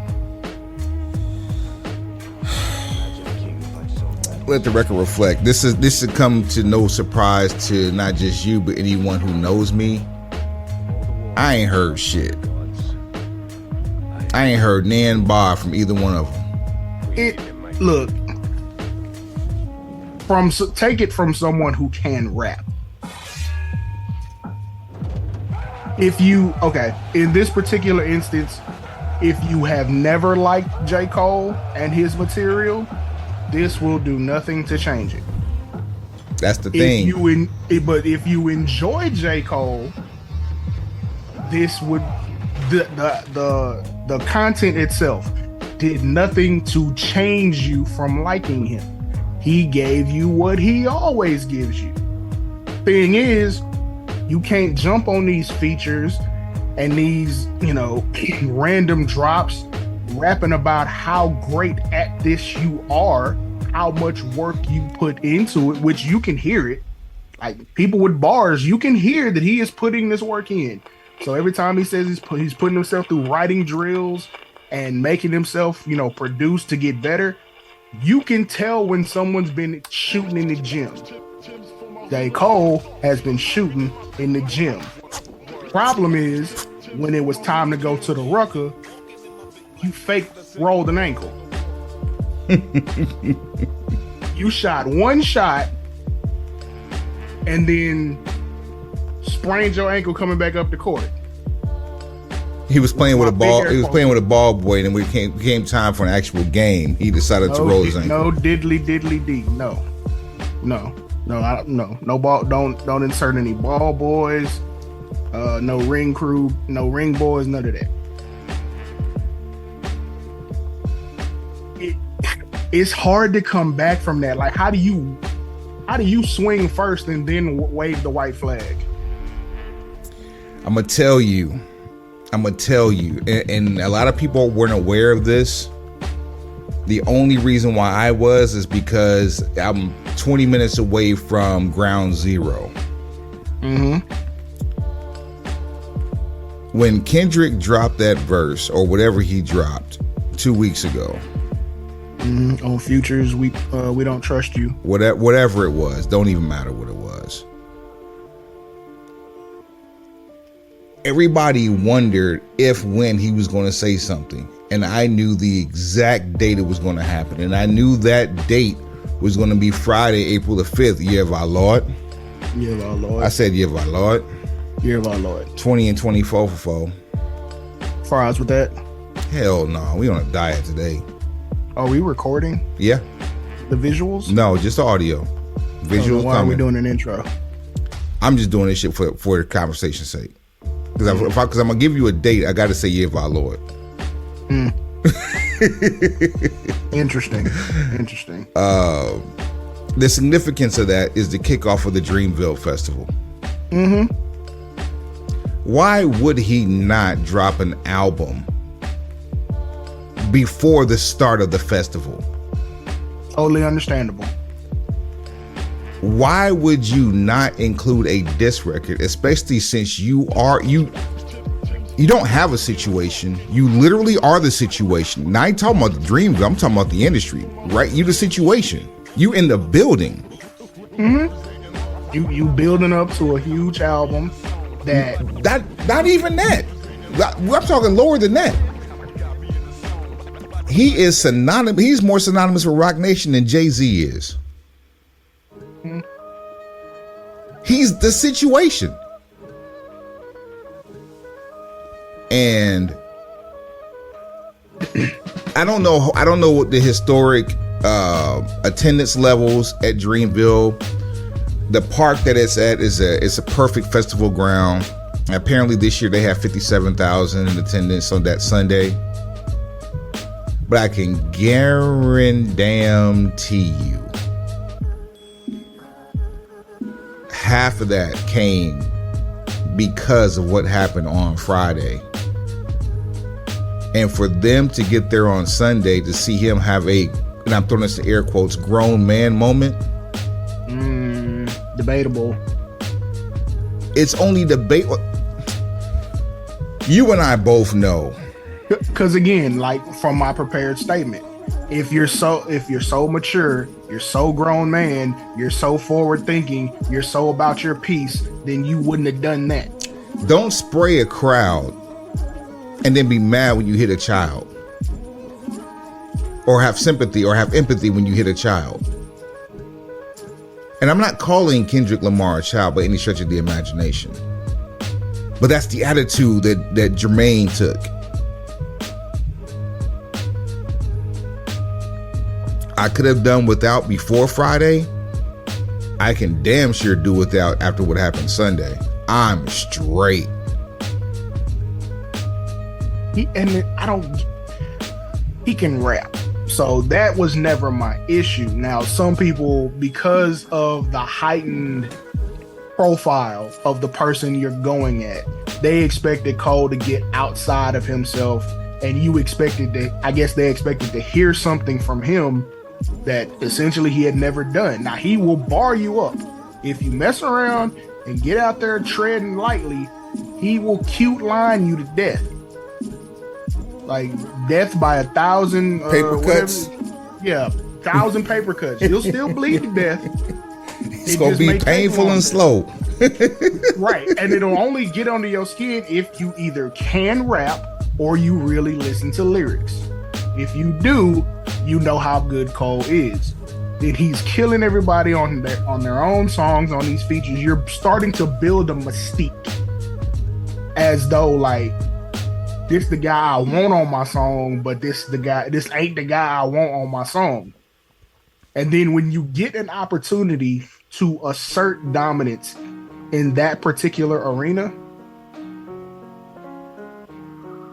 Let the record reflect. This should come to no surprise to not just you, but anyone who knows me. I ain't heard shit. I ain't heard nan bar from either one of them. Look, take it from someone who can rap. In this particular instance, if you have never liked J. Cole and his material, this will do nothing to change it. That's the thing. But if you enjoy J. Cole, this would the content itself did nothing to change you from liking him. He gave you what he always gives you. Thing is, you can't jump on these features and these, random drops rapping about how great at this you are, how much work you put into it, which you can hear it. Like people with bars, you can hear that he is putting this work in. So every time he says he's putting himself through writing drills and making himself, produce to get better, you can tell when someone's been shooting in the gym. J. Cole has been shooting in the gym. Problem is, when it was time to go to the rucker, you fake rolled an ankle. You shot one shot and then sprained your ankle coming back up the court. He was playing with a ball. He was playing with a ball boy, and when it came time for an actual game, he decided to roll his ankle. No diddly dee. No ball. Don't insert any ball boys. No ring crew. No ring boys. None of that. It's hard to come back from that. Like, how do you swing first and then wave the white flag? I'm gonna tell you, and a lot of people weren't aware of this. The only reason why I was is because I'm 20 minutes away from ground zero. Mm-hmm. When Kendrick dropped that verse or whatever he dropped 2 weeks ago, on Futures, we don't trust you. Whatever it was, don't even matter what it was. Everybody wondered when he was going to say something. And I knew the exact date it was going to happen. And I knew that date was going to be Friday, April the 5th, year of our Lord. Year of our Lord. I said year of our Lord. Year of our Lord. 20 and 24 for 4. Far as with that? Hell no. We on a diet today. Are we recording? Yeah. The visuals? No, just audio. Visuals. Why are we doing an intro? I'm just doing this shit for the conversation's sake. Because I'm gonna give you a date, I got to say year of our Lord. Interesting. The significance of that is the kickoff of the Dreamville Festival. Mm-hmm. Why would he not drop an album before the start of the festival. Totally understandable. Why would you not include a diss record, especially since you don't have a situation. You literally are the situation. Now I ain't talking about the dream, I'm talking about the industry, right? You the situation. You in the building. Mm-hmm. You building up to a huge album that not even that. I'm talking lower than that. He is synonymous. He's more synonymous with Rock Nation than Jay-Z is. Mm-hmm. He's the situation. And I don't know what the historic attendance levels at Dreamville. The park that it's at is a perfect festival ground. Apparently this year they have 57,000 in attendance on that Sunday. But I can guarantee you half of that came because of what happened on Friday. And for them to get there on Sunday to see him have a, and I'm throwing this in air quotes, grown man moment. Debatable. It's only debate. You and I both know. Because again, like from my prepared statement, if you're so mature, you're so grown man, you're so forward thinking, you're so about your piece, then you wouldn't have done that. Don't spray a crowd and then be mad when you hit a child, or have sympathy or have empathy when you hit a child. And I'm not calling Kendrick Lamar a child by any stretch of the imagination, but that's the attitude that Jermaine took. I could have done without before Friday. I can damn sure do without after what happened Sunday. I'm straight. He can rap. So that was never my issue. Now, some people, because of the heightened profile of the person you're going at, they expected Cole to get outside of himself, and they expected to hear something from him that essentially he had never done. Now, he will bar you up. If you mess around and get out there treading lightly, he will cute line you to death. Like death by 1,000 paper cuts. Yeah, 1,000 paper cuts. You'll still bleed to death. It's gonna be painful and slow. Right, and it'll only get under your skin if you either can rap or you really listen to lyrics. If you do, you know how good Cole is. That he's killing everybody on their own songs, on these features. You're starting to build a mystique, as though like, this the guy I want on my song, but this ain't the guy I want on my song. And then when you get an opportunity to assert dominance in that particular arena,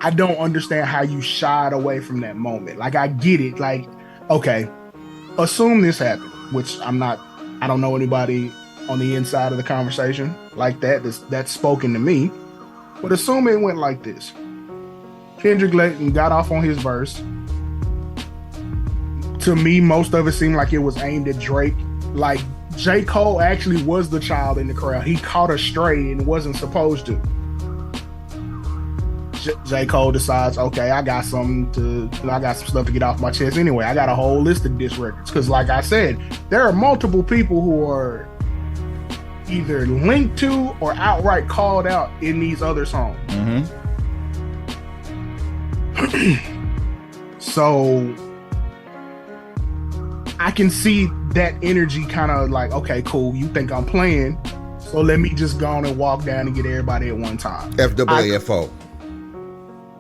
I don't understand how you shied away from that moment. Like, I get it. Like, okay, assume this happened, which I don't know anybody on the inside of the conversation like that's spoken to me, but assume it went like this. Kendrick Layton got off on his verse. To me, most of it seemed like it was aimed at Drake. Like, J. Cole actually was the child in the crowd. He caught a stray and wasn't supposed to. J. Cole decides, okay, I got some stuff to get off my chest anyway. I got a whole list of diss records. Because like I said, there are multiple people who are either linked to or outright called out in these other songs. Mm-hmm. So I can see that energy kind of like, okay, cool, you think I'm playing, so let me just go on and walk down and get everybody at one time. FAAFO.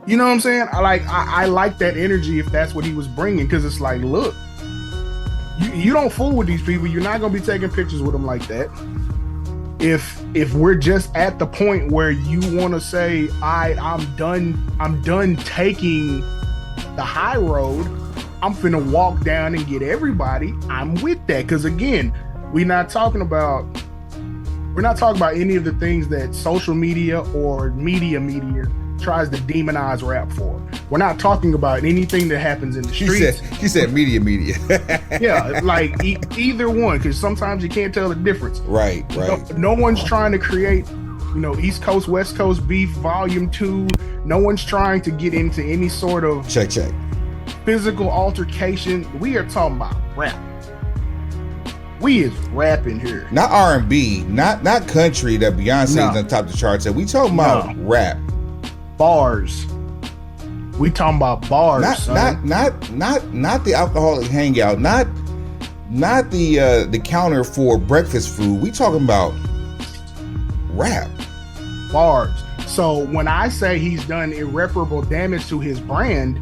You know what I'm saying? I like that energy if that's what he was bringing, because it's like, look, you don't fool with these people. You're not gonna be taking pictures with them like that. If we're just at the point where you want to say, I'm done taking the high road, I'm finna walk down and get everybody, I'm with that. Because again, we're not talking about any of the things that social media or media tries to demonize rap for. We're not talking about anything that happens in the streets. He said media. Yeah, like either one, because sometimes you can't tell the difference. Right. No one's trying to create, East Coast, West Coast beef volume 2. No one's trying to get into any sort of check physical altercation. We are talking about rap. We is rapping here. Not R&B, not country that Beyonce's on top of the charts. We talking about rap. Bars. We talking about bars. Not the alcoholic hangout. Not the counter for breakfast food. We talking about rap. Bars. So when I say he's done irreparable damage to his brand,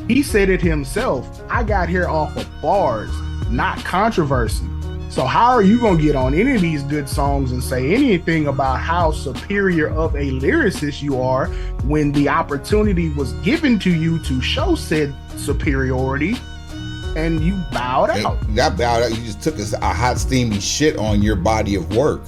he said it himself. I got here off of bars, not controversy. So how are you going to get on any of these good songs and say anything about how superior of a lyricist you are when the opportunity was given to you to show said superiority and you bowed out? That bowed out. You just took a hot, steamy shit on your body of work.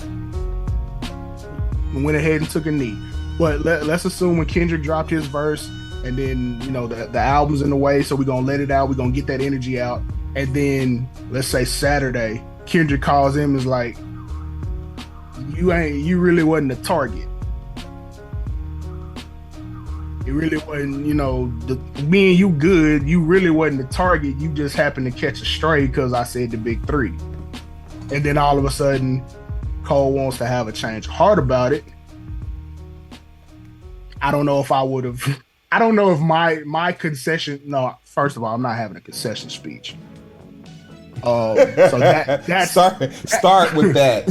Went ahead and took a knee. But let's assume when Kendrick dropped his verse and then, the album's in the way, so we're going to let it out. We're going to get that energy out. And then, let's say Saturday, Kendrick calls him, is like, you really wasn't a target. It really wasn't, me and you good. You really wasn't a target. You just happened to catch a stray because I said the big 3. And then all of a sudden, Cole wants to have a change of heart about it. I don't know if I would have. I don't know if my concession. No, first of all, I'm not having a concession speech. So that's start with that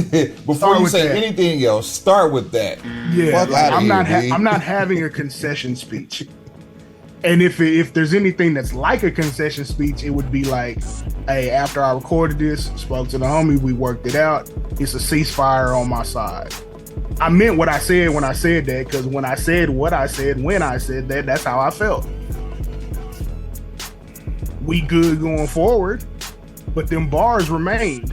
before you say anything else. Start with that. Yeah, I'm not having a concession speech. And if there's anything that's like a concession speech, it would be like, hey, after I recorded this, spoke to the homie, we worked it out. It's a ceasefire on my side. I meant what I said when I said that, because when I said what I said when I said that, that's how I felt. We good going forward, but them bars remained.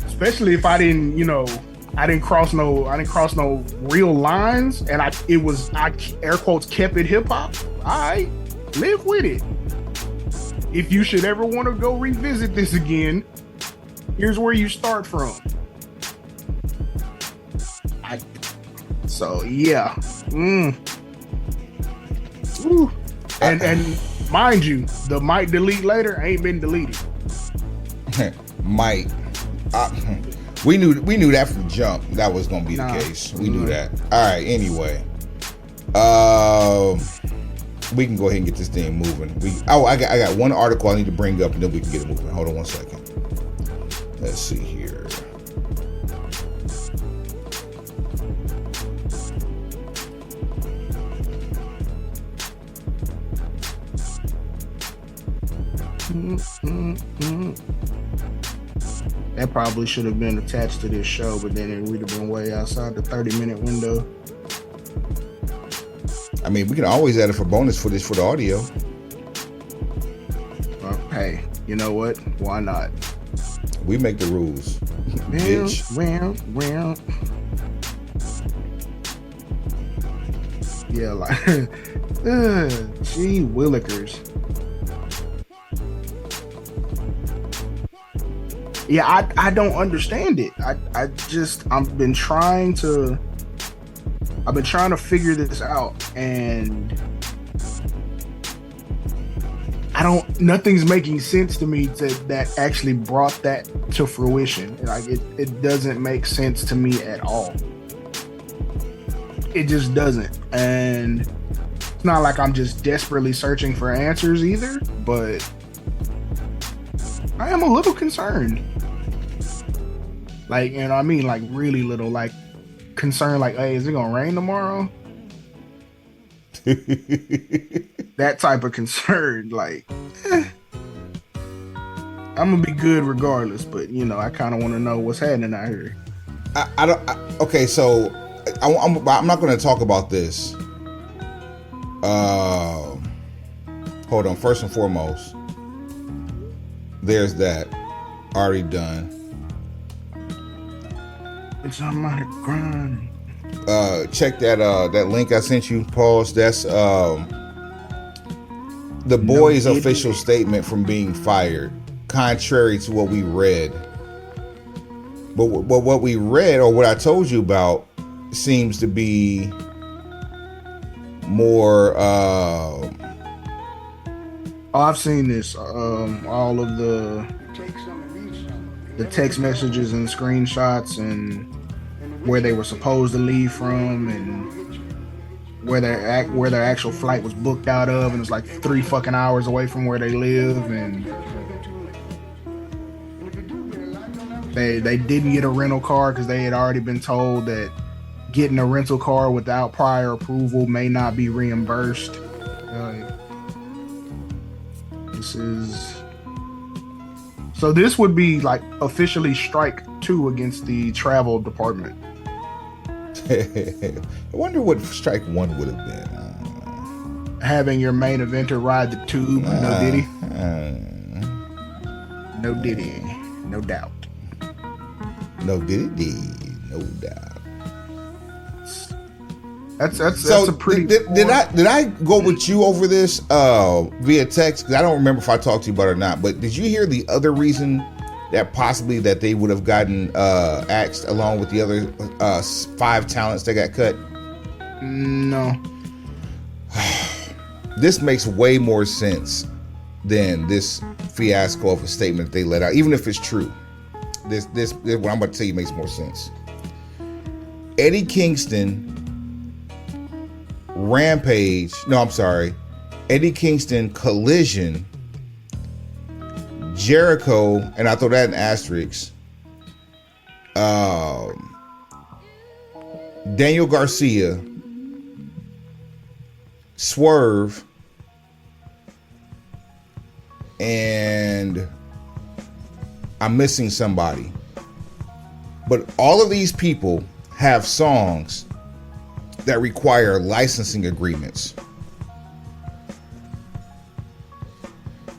Especially if I didn't cross no real lines, and I air quotes kept it hip hop. All right, live with it. If you should ever want to go revisit this again, here's where you start from. So yeah. Ooh. And mind you, the might delete later ain't been deleted. Might. We knew that from the jump. That was gonna be the case. We knew that. All right. Anyway, we can go ahead and get this thing moving. I got one article I need to bring up, and then we can get it moving. Hold on 1 second. Let's see here. That probably should have been attached to this show, but then it would have been way outside the 30-minute window. I mean, we can always add it for bonus footage for the audio. Well, hey, you know what? Why not? We make the rules, bitch. Well. Yeah, like, gee willikers. Yeah, I don't understand it. I've been trying to figure this out, and nothing's making sense to me that actually brought that to fruition. Like it doesn't make sense to me at all. It just doesn't. And it's not like I'm just desperately searching for answers either, but I am a little concerned. Like, I mean, like really little, like concerned, like, hey, is it gonna rain tomorrow? That type of concern, like, I'm gonna be good regardless, but I kind of want to know what's happening out here. Okay, so I'm not gonna talk about this. Hold on. First and foremost, there's that already done. It's on my grind. check that link I sent you, Pauls. That's the boy's official statement from being fired, contrary to what we read. But what we read, or what I told you about, seems to be more. I've seen this. All of the text messages and screenshots and where they were supposed to leave from and where their actual flight was booked out of, and it's like 3 fucking hours away from where they live, and they didn't get a rental car because they had already been told that getting a rental car without prior approval may not be reimbursed. This would be like officially strike 2 against the travel department. I wonder what strike 1 would have been. Having your main eventer ride the tube, no Diddy. No Diddy, no doubt. No Diddy, no doubt. That's a pretty. Did I go with you over this via text? Because I don't remember if I talked to you about it or not. But did you hear the other reason that possibly that they would have gotten axed along with the other 5 talents that got cut? No. This makes way more sense than this fiasco of a statement that they let out, even if it's true. This what I'm about to tell you makes more sense. Eddie Kingston. Eddie Kingston, Collision, Jericho, and I throw that in asterisks. Daniel Garcia, Swerve, and I'm missing somebody. But all of these people have songs that require licensing agreements.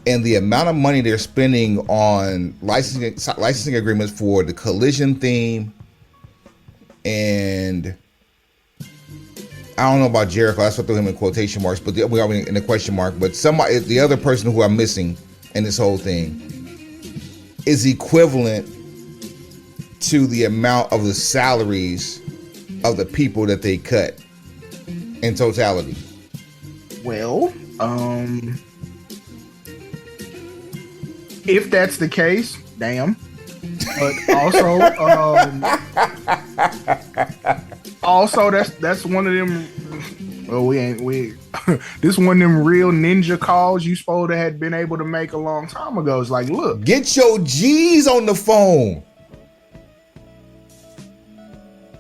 And the amount of money they're spending on licensing agreements for the Collision theme, and I don't know about Jericho, that's what I threw him in quotation marks, but we are in a question mark, but the other person who I'm missing in this whole thing is equivalent to the amount of the salaries of the people that they cut in totality. Well, if that's the case, damn. But also, that's one of them. Well, this one of them real ninja calls you supposed to had been able to make a long time ago. It's like, look, get your G's on the phone.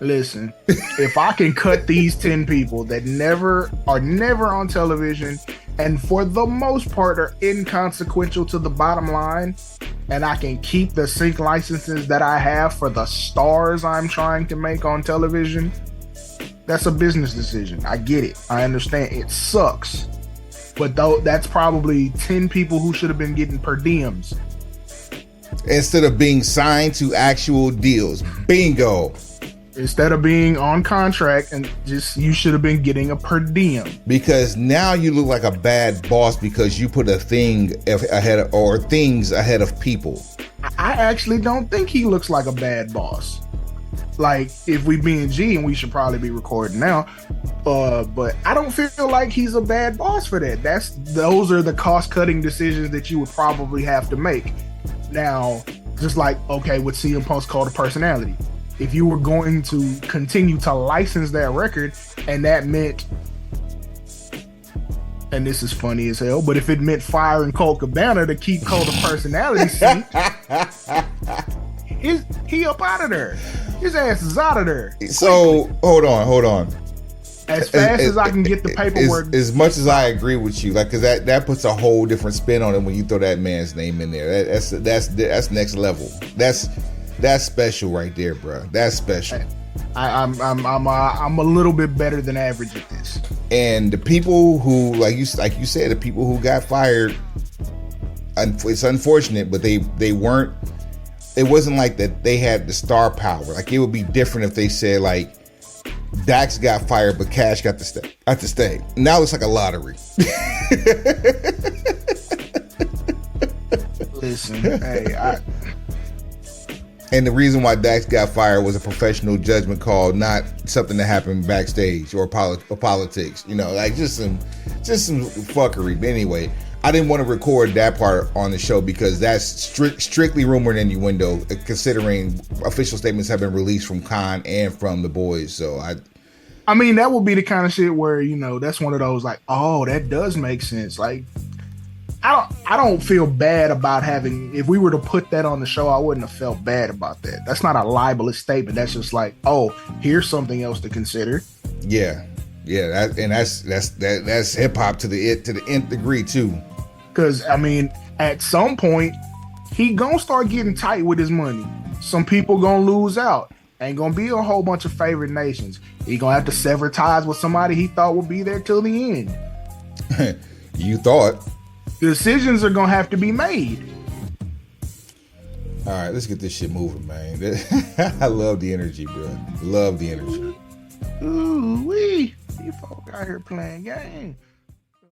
Listen, if I can cut these 10 people that are never on television and for the most part are inconsequential to the bottom line, and I can keep the sync licenses that I have for the stars I'm trying to make on television, that's a business decision. I get it. I understand. It sucks. But though that's probably 10 people who should have been getting per diems. Instead of being signed to actual deals. Bingo. Instead of being on contract, and you should have been getting a per diem. Because now you look like a bad boss because you put a thing ahead of, or things ahead of people. I actually don't think he looks like a bad boss. Like, if we being G, and we should probably be recording now, but I don't feel like he's a bad boss for that. Those are the cost-cutting decisions that you would probably have to make. Now, just like, okay, what CM Punk's called a personality. If you were going to continue to license that record, and that meant, and this is funny as hell, but if it meant firing Colt Cabana to keep Colt a personality seat, he up out of there. His ass is out of there. So hold on. As fast as I can get the paperwork. As much as I agree with you, like, because that puts a whole different spin on it when you throw that man's name in there. That's next level. That's special right there, bro. That's special. I'm a little bit better than average at this. And the people who, like you said, the people who got fired, it's unfortunate, but they weren't. It wasn't like that they had the star power. Like, it would be different if they said, like, Dax got fired, but Cash got to stay. Now it's like a lottery. Listen, hey, and the reason why Dax got fired was a professional judgment call, not something that happened backstage or politics. You know, like just some fuckery. But anyway, I didn't want to record that part on the show because that's strictly rumor and innuendo, considering official statements have been released from Khan and from the boys. So I mean, that would be the kind of shit where, you know, that's one of those like, oh, that does make sense. Like, I don't feel bad about having, if we were to put that on the show, I wouldn't have felt bad about that. That's not a libelous statement. That's just like, oh, here's something else to consider. Yeah. That's hip hop to the nth degree too. Because I mean, at some point, he gonna start getting tight with his money. Some people gonna lose out. Ain't gonna be a whole bunch of favorite nations. He gonna have to sever ties with somebody he thought would be there till the end. You thought. Decisions are gonna have to be made. All right, let's get this shit moving, man. I love the energy, bro. Love the energy. Ooh wee, you folk out here playing games.